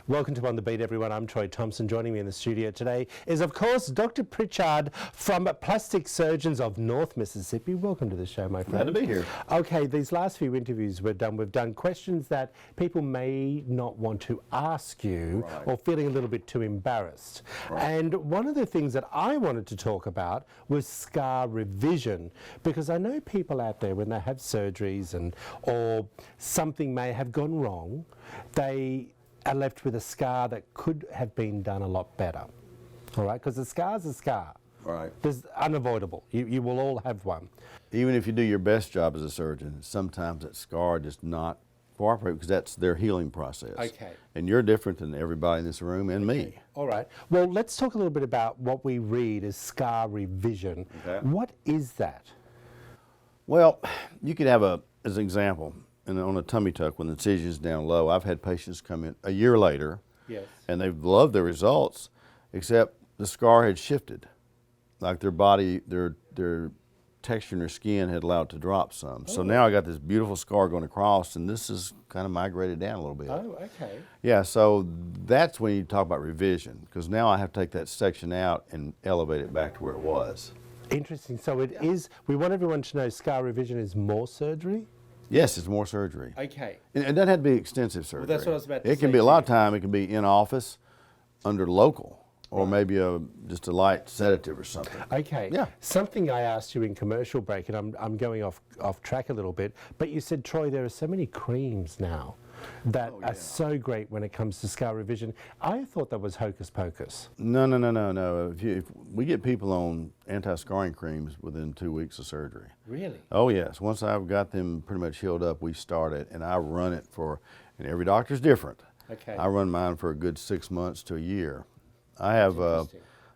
Welcome to On the Beat, everyone. I'm Troy Thompson. Joining me in the studio today is, of course, Dr. Pritchard from Plastic Surgeons of North Mississippi. Welcome to the show, my friend. Glad to be here. Okay, these last few interviews we've done questions that people may not want to ask you or feeling a little bit too embarrassed. And one of the things that I wanted to talk about was scar revision, because I know people out there when they have surgeries or something may have gone wrong, they are left with a scar that could have been done a lot better. All right, because a scar's a scar. Right. It's unavoidable. You will all have one. Even if you do your best job as a surgeon, sometimes that scar does not cooperate because that's their healing process. Okay. And you're different than everybody in this room and me. All right. Well, let's talk a little bit about what we read as scar revision. Okay. What is that? Well, you could have as an example, on a tummy tuck when the incision is down low, I've had patients come in a year later, Yes. and they've loved their results, except the scar had shifted. Like their body, their texture in their skin had allowed to drop some. So now I got this beautiful scar going across, and this is kind of migrated down a little bit. Oh, okay. Yeah, so that's when you talk about revision, because now I have to take that section out and elevate it back to where it was. Interesting. So it is, we want everyone to know scar revision is more surgery? Yes, it's more surgery. Okay. And it doesn't have to be extensive surgery. that's what I was about to It can say be, a to lot you. of time, it can be in office, under local, or maybe just a light sedative or something. Okay. Yeah. Something I asked you in commercial break, and I'm going off track a little bit, but you said, Troy, there are so many creams now that are so great when it comes to scar revision. I thought that was hocus pocus. No. If we get people on anti-scarring creams within 2 weeks of surgery. Really? Oh yes, once I've got them pretty much healed up, we start it, and I run it and every doctor's different. Okay. I run mine for a good 6 months to a year. I have a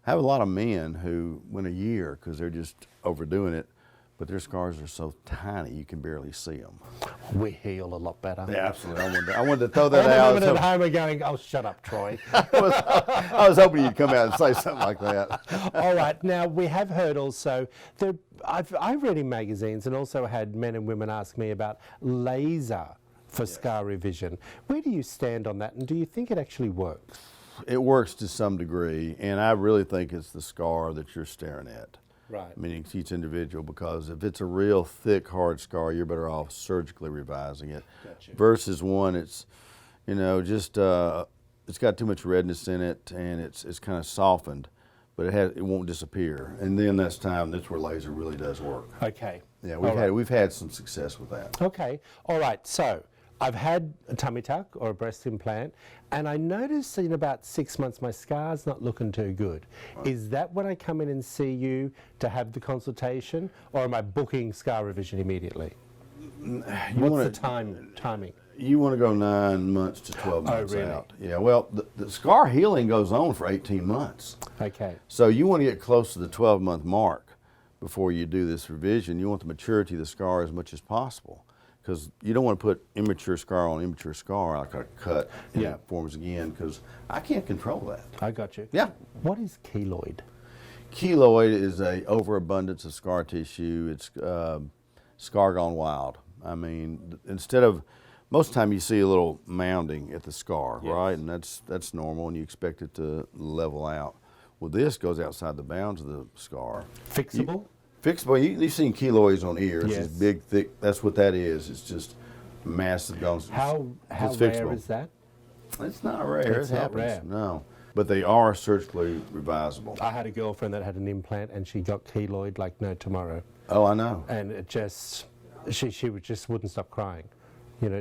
lot of men who went a year because they're just overdoing it, but their scars are so tiny you can barely see them. We heal a lot better. Yeah, absolutely. I wanted to throw that All the out. women at home are going, oh, shut up, Troy. I was hoping you'd come out and say something like that. All right. Now, we have heard also, I've read in magazines and also had men and women ask me about laser for scar revision. Where do you stand on that, and do you think it actually works? It works to some degree, and I really think it's the scar that you're staring at. Right. Meaning it's each individual, because if it's a real thick, hard scar, you're better off surgically revising it. Gotcha. Versus one, it's, just it's got too much redness in it, and it's kind of softened, but it won't disappear. And then that's where laser really does work. Okay. Yeah, All we've had some success with that. Okay. All right. So I've had a tummy tuck or a breast implant, and I noticed in about 6 months my scar's not looking too good. Right. Is that when I come in and see you to have the consultation, or am I booking scar revision immediately? What's the timing? You want to go 9 months to 12 months really? out. Yeah, well, the scar healing goes on for 18 months. Okay. So you want to get close to the 12-month mark before you do this revision. You want the maturity of the scar as much as possible, because you don't want to put immature scar on immature scar, like a cut, and it forms again, because I can't control that. I got you. Yeah. What is keloid? Keloid is a overabundance of scar tissue. It's scar gone wild. I mean, most of the time you see a little mounding at the scar, right? And that's normal, and you expect it to level out. Well, this goes outside the bounds of the scar. Fixable? Fixable. You've seen keloids on ears. Yes. It's big, thick. That's what that is. It's just massive. How it's rare fixable. is that? It's not rare. It's it not happens. rare. No, but they are surgically revisable. I had a girlfriend that had an implant, and she got keloid like no tomorrow. Oh, I know. And it just, she just wouldn't stop crying.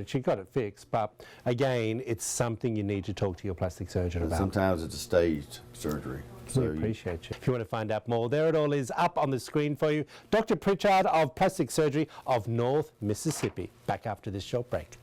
She got it fixed, but again, it's something you need to talk to your plastic surgeon about. Sometimes it's a staged surgery. We appreciate you. If you want to find out more, there it all is up on the screen for you. Dr. Pritchard of Plastic Surgery of North Mississippi. Back after this short break.